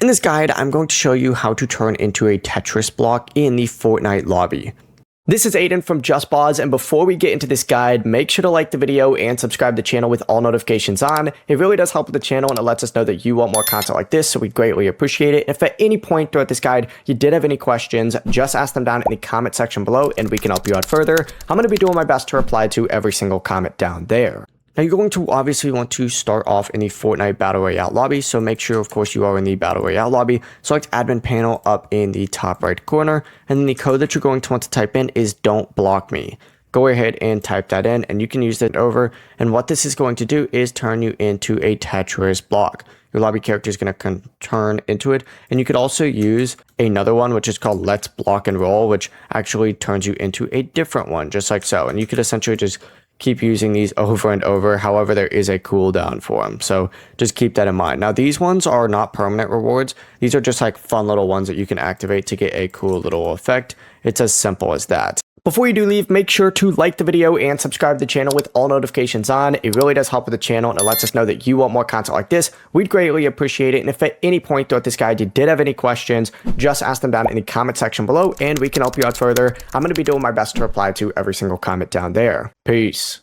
In this guide, I'm going to show you how to turn into a Tetris block in the Fortnite lobby. This is Aiden from JustBoz, and before we get into this guide, make sure to like the video and subscribe to the channel with all notifications on. It really does help with the channel, and it lets us know that you want more content like this, so we greatly appreciate it. If at any point throughout this guide you did have any questions, just ask them down in the comment section below, and we can help you out further. I'm going to be doing my best to reply to every single comment down there. Now, you're going to obviously want to start off in the Fortnite Battle Royale lobby, so make sure, of course, you are in the Battle Royale lobby. Select Admin Panel up in the top right corner, and then the code that you're going to want to type in is "Don't Block Me." Go ahead and type that in, and you can use that over, and what this is going to do is turn you into a Tetris block. Your lobby character is going to turn into it, and you could also use another one, which is called Let's Block and Roll, which actually turns you into a different one, just like so, and you could essentially just keep using these over and over. However, there is a cooldown for them, so just keep that in mind. Now, these ones are not permanent rewards. These are just like fun little ones that you can activate to get a cool little effect. It's as simple as that. Before you do leave, make sure to like the video and subscribe to the channel with all notifications on. It really does help with the channel, and it lets us know that you want more content like this. We'd greatly appreciate it. And if at any point throughout this guide you did have any questions, just ask them down in the comment section below, and we can help you out further. I'm going to be doing my best to reply to every single comment down there. Peace.